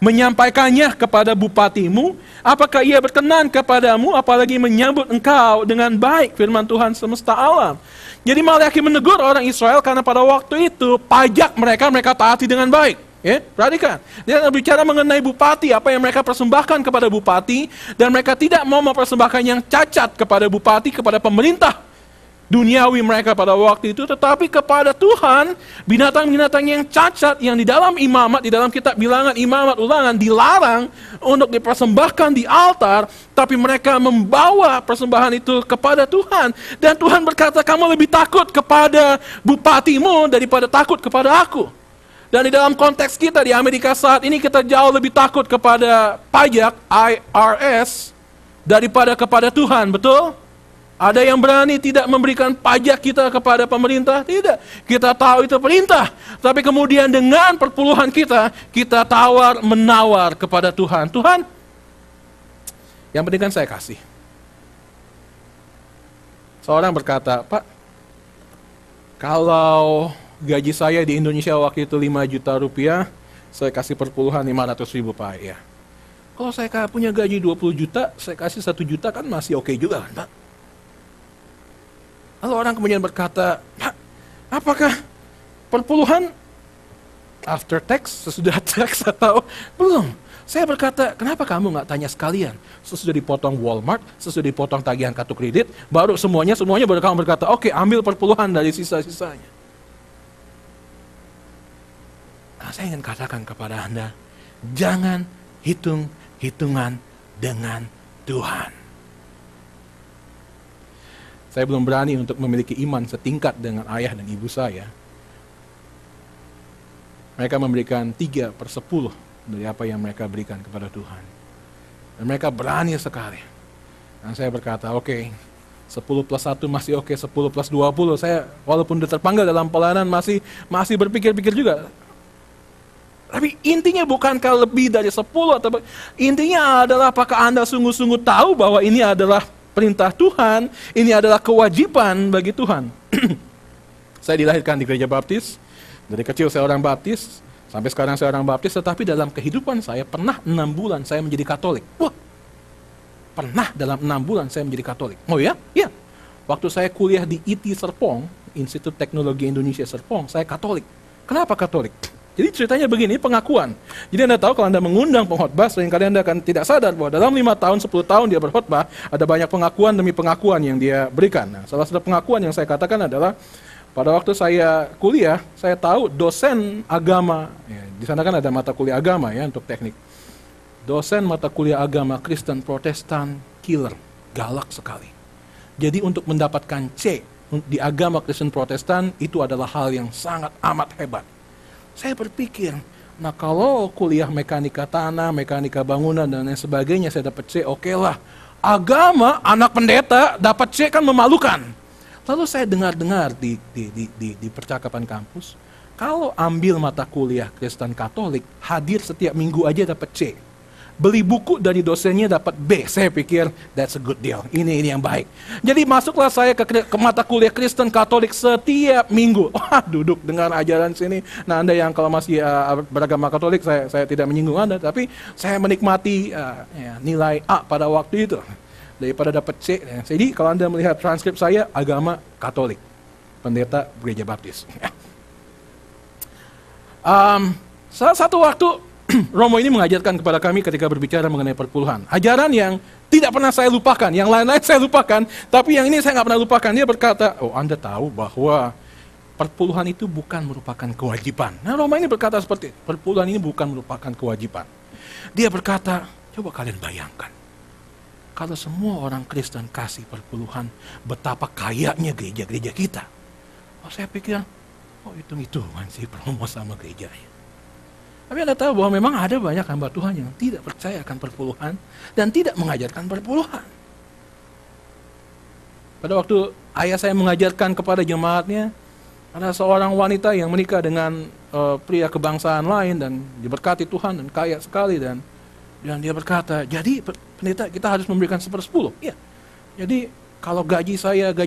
menyampaikannya kepada bupatimu? Apakah ia berkenan kepadamu, apalagi menyambut engkau dengan baik? Firman Tuhan semesta alam. Jadi Maleakhi menegur orang Israel karena pada waktu itu pajak mereka taati dengan baik. Ya, perhatikan. Dia berbicara mengenai bupati, apa yang mereka persembahkan kepada bupati, dan mereka tidak mau mempersembahkan yang cacat kepada bupati, kepada pemerintah duniawi mereka pada waktu itu, tetapi kepada Tuhan, binatang-binatang yang cacat, yang di dalam imamat, di dalam kitab bilangan imamat ulangan, dilarang untuk dipersembahkan di altar, tapi mereka membawa persembahan itu kepada Tuhan. Dan Tuhan berkata, kamu lebih takut kepada bupatimu daripada takut kepada aku. Dan di dalam konteks kita di Amerika saat ini, kita jauh lebih takut kepada pajak, IRS, daripada kepada Tuhan, betul? Ada yang berani tidak memberikan pajak kita kepada pemerintah? Tidak. Kita tahu itu perintah. Tapi kemudian dengan perpuluhan kita, kita tawar-menawar kepada Tuhan. Tuhan, yang penting kan saya kasih. Seorang berkata, Pak, kalau gaji saya di Indonesia waktu itu 5 juta rupiah, saya kasih perpuluhan 500 ribu Pak. Ya. Kalau saya punya gaji 20 juta, saya kasih 1 juta kan masih oke juga kan Pak? Lalu orang kemudian berkata, Pak, apakah perpuluhan after tax, sesudah tax atau belum? Saya berkata, kenapa kamu nggak tanya sekalian? Sesudah dipotong Walmart, sesudah dipotong tagihan kartu kredit, baru semuanya baru kamu berkata, oke, ambil perpuluhan dari sisa-sisanya. Nah, saya ingin katakan kepada Anda, jangan hitung-hitungan dengan Tuhan. Saya belum berani untuk memiliki iman setingkat dengan ayah dan ibu saya. Mereka memberikan 3/10 dari apa yang mereka berikan kepada Tuhan. Dan mereka berani sekali. Dan saya berkata, oke, 10 plus 1 masih oke, 10 plus 20. Saya walaupun sudah terpanggil dalam pelayanan masih berpikir-pikir juga. Tapi intinya bukankah lebih dari 10 atau intinya adalah apakah Anda sungguh-sungguh tahu bahwa ini adalah perintah Tuhan, ini adalah kewajiban bagi Tuhan. Saya dilahirkan di gereja baptis, dari kecil saya orang baptis, sampai sekarang saya orang baptis, tetapi dalam kehidupan saya pernah 6 bulan saya menjadi Katolik. Wah, pernah dalam 6 bulan saya menjadi Katolik. Oh ya? Ya. Waktu saya kuliah di IT Serpong, Institut Teknologi Indonesia Serpong, saya Katolik. Kenapa Katolik? Jadi ceritanya begini, pengakuan. Jadi Anda tahu kalau Anda mengundang pengkhotbah, seringkali Anda akan tidak sadar bahwa dalam 5 tahun, 10 tahun dia berkhotbah, ada banyak pengakuan demi pengakuan yang dia berikan. Nah, salah satu pengakuan yang saya katakan adalah, pada waktu saya kuliah, saya tahu dosen agama, ya, di sana kan ada mata kuliah agama ya untuk teknik. Dosen mata kuliah agama Kristen Protestan, killer, galak sekali. Jadi untuk mendapatkan C di agama Kristen Protestan, itu adalah hal yang sangat amat hebat. Saya berpikir, nah kalau kuliah mekanika tanah, mekanika bangunan, dan lain sebagainya, saya dapat C, oke lah. Agama, anak pendeta, dapat C kan memalukan. Lalu saya dengar-dengar di percakapan kampus, kalau ambil mata kuliah Kristen Katolik, hadir setiap minggu aja dapat C. Beli buku dari dosennya dapat B. Saya pikir, that's a good deal. Ini yang baik. Jadi masuklah saya ke mata kuliah Kristen Katolik setiap minggu. Wah, duduk dengar ajaran sini. Nah, Anda yang kalau masih beragama Katolik, saya tidak menyinggung Anda, tapi saya menikmati nilai A pada waktu itu daripada dapat C. Jadi kalau Anda melihat transkrip saya, agama Katolik, pendeta gereja baptis. Salah satu waktu Romo ini mengajarkan kepada kami ketika berbicara mengenai perpuluhan. Ajaran yang tidak pernah saya lupakan. Yang lain-lain saya lupakan, tapi yang ini saya nggak pernah lupakan. Dia berkata, oh Anda tahu bahwa perpuluhan itu bukan merupakan kewajiban. Nah, Romo ini berkata seperti itu. Perpuluhan ini bukan merupakan kewajiban. Dia berkata, coba kalian bayangkan. Kalau semua orang Kristen kasih perpuluhan, betapa kayanya gereja-gereja kita. Oh, saya pikir, oh hitung-hitungan sih Romo sama gerejanya. Tapi Anda tahu bahwa memang ada banyak hamba Tuhan yang tidak percaya akan perpuluhan dan tidak mengajarkan perpuluhan. Pada waktu ayah saya mengajarkan kepada jemaatnya, ada seorang wanita yang menikah dengan pria kebangsaan lain dan diberkati Tuhan dan kaya sekali, dan dia berkata, jadi pendeta kita harus memberikan 1/10. Ya. Jadi kalau gaji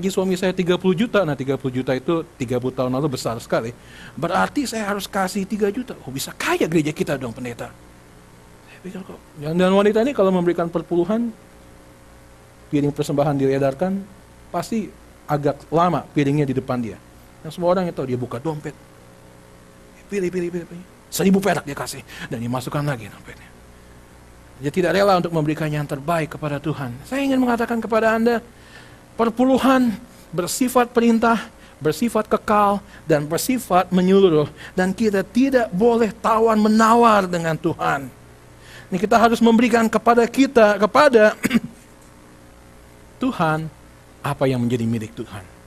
suami saya 30 juta, nah 30 juta itu 30 tahun lalu besar sekali. Berarti saya harus kasih 3 juta. Oh, bisa kaya gereja kita dong pendeta. Dan wanita ini kalau memberikan perpuluhan, piring persembahan diedarkan, pasti agak lama piringnya di depan dia. Dan semua orang itu dia buka dompet. Pilih. 1.000 perak dia kasih. Dan dimasukkan lagi dompetnya. Dia tidak rela untuk memberikan yang terbaik kepada Tuhan. Saya ingin mengatakan kepada Anda, perpuluhan bersifat perintah, bersifat kekal, dan bersifat menyeluruh. Dan kita tidak boleh tawar-menawar dengan Tuhan. Ini kita harus memberikan kepada Tuhan apa yang menjadi milik Tuhan.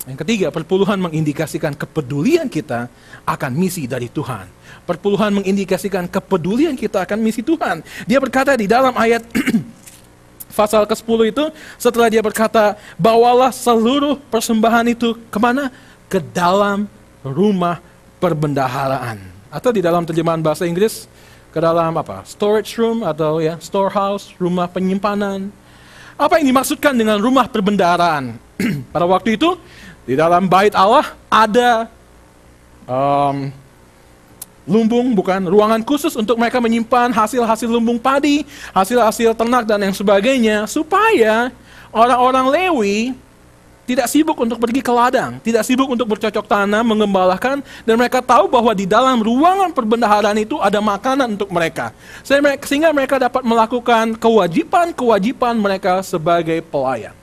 Yang ketiga, perpuluhan mengindikasikan kepedulian kita akan misi dari Tuhan. Perpuluhan mengindikasikan kepedulian kita akan misi Tuhan. Dia berkata di dalam ayat pasal ke-10 itu, setelah dia berkata, bawalah seluruh persembahan itu kemana? Ke dalam rumah perbendaharaan. Atau di dalam terjemahan bahasa Inggris, ke dalam storage room atau storehouse, rumah penyimpanan. Apa yang dimaksudkan dengan rumah perbendaharaan? Pada waktu itu, di dalam bait Allah ada ruangan khusus untuk mereka menyimpan hasil-hasil lumbung padi, hasil-hasil ternak dan yang sebagainya, supaya orang-orang Lewi tidak sibuk untuk pergi ke ladang, tidak sibuk untuk bercocok tanam, mengembalakan, dan mereka tahu bahwa di dalam ruangan perbendaharaan itu ada makanan untuk mereka. Sehingga mereka dapat melakukan kewajiban mereka sebagai pelayan.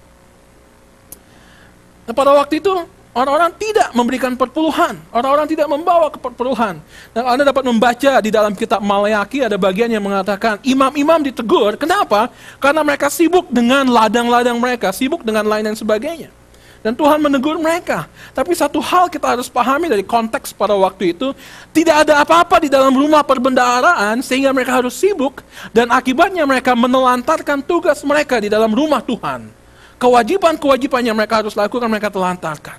Nah, pada waktu itu, orang-orang tidak memberikan perpuluhan. Orang-orang tidak membawa ke perpuluhan. Dan Anda dapat membaca di dalam kitab Maleakhi ada bagian yang mengatakan, imam-imam ditegur. Kenapa? Karena mereka sibuk dengan ladang-ladang mereka, sibuk dengan lain dan sebagainya. Dan Tuhan menegur mereka. Tapi satu hal kita harus pahami dari konteks pada waktu itu, tidak ada apa-apa di dalam rumah perbendaharaan sehingga mereka harus sibuk, dan akibatnya mereka menelantarkan tugas mereka di dalam rumah Tuhan. Kewajiban-kewajiban yang mereka harus lakukan, mereka telantarkan.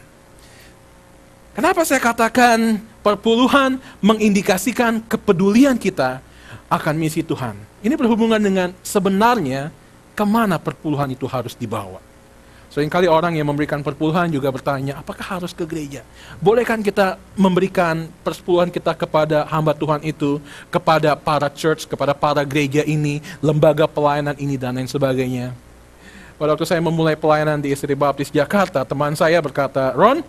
Kenapa saya katakan perpuluhan mengindikasikan kepedulian kita akan misi Tuhan? Ini berhubungan dengan sebenarnya kemana perpuluhan itu harus dibawa. Seringkali orang yang memberikan perpuluhan juga bertanya, apakah harus ke gereja? Bolehkan kita memberikan perpuluhan kita kepada hamba Tuhan itu, kepada para church, kepada para gereja ini, lembaga pelayanan ini, dan lain sebagainya. Pada waktu saya memulai pelayanan di SDA Baptis Jakarta, teman saya berkata, Ron,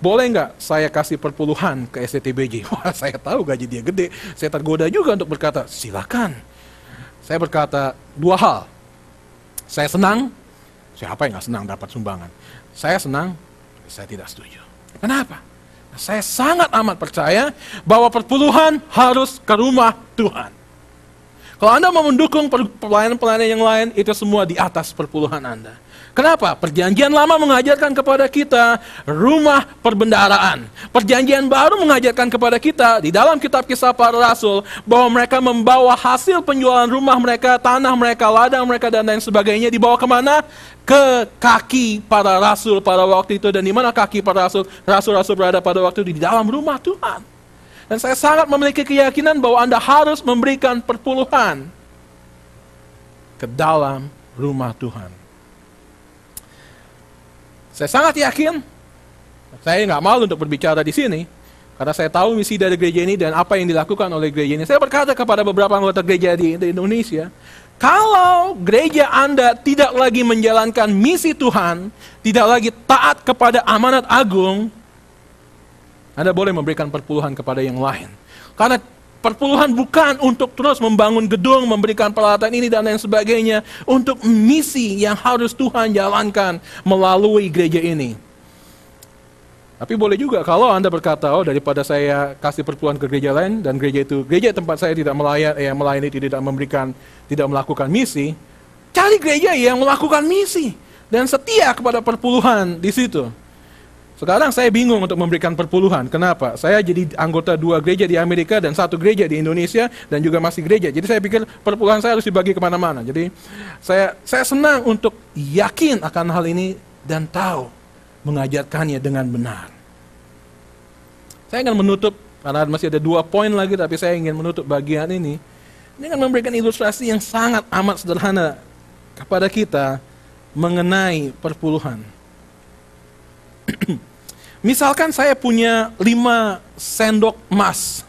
boleh nggak saya kasih perpuluhan ke STTBJ? Wah, saya tahu gaji dia gede. Saya tergoda juga untuk berkata, silakan. Saya berkata, dua hal. Saya senang, siapa yang nggak senang dapat sumbangan? Saya senang, saya tidak setuju. Kenapa? Saya sangat amat percaya bahwa perpuluhan harus ke rumah Tuhan. Kalau Anda mau mendukung pelayanan-pelayanan yang lain, itu semua di atas perpuluhan Anda. Kenapa? Perjanjian lama mengajarkan kepada kita rumah perbendaharaan. Perjanjian baru mengajarkan kepada kita di dalam kitab Kisah Para Rasul bahwa mereka membawa hasil penjualan rumah mereka, tanah mereka, ladang mereka, dan lain sebagainya dibawa kemana? Ke kaki para rasul pada waktu itu. Dan di mana kaki para rasul? Rasul-rasul berada pada waktu itu di dalam rumah Tuhan. Dan saya sangat memiliki keyakinan bahwa Anda harus memberikan perpuluhan ke dalam rumah Tuhan. Saya sangat yakin, saya nggak malu untuk berbicara di sini, karena saya tahu misi dari gereja ini dan apa yang dilakukan oleh gereja ini. Saya berkata kepada beberapa anggota gereja di Indonesia, kalau gereja Anda tidak lagi menjalankan misi Tuhan, tidak lagi taat kepada amanat agung, Anda boleh memberikan perpuluhan kepada yang lain. Karena perpuluhan bukan untuk terus membangun gedung, memberikan peralatan ini dan lain sebagainya. Untuk misi yang harus Tuhan jalankan melalui gereja ini. Tapi boleh juga kalau Anda berkata, oh daripada saya kasih perpuluhan ke gereja lain, dan gereja tempat saya tidak melayani, tidak melakukan misi, cari gereja yang melakukan misi dan setia kepada perpuluhan di situ. Sekarang saya bingung untuk memberikan perpuluhan. Kenapa? Saya jadi anggota 2 gereja di Amerika dan 1 gereja di Indonesia dan juga masih gereja. Jadi saya pikir perpuluhan saya harus dibagi kemana-mana. Jadi saya senang untuk yakin akan hal ini dan tahu mengajarkannya dengan benar. Saya akan menutup, karena masih ada 2 poin lagi, tapi saya ingin menutup bagian ini dengan memberikan ilustrasi yang sangat amat sederhana kepada kita mengenai perpuluhan. Misalkan saya punya 5 sendok emas.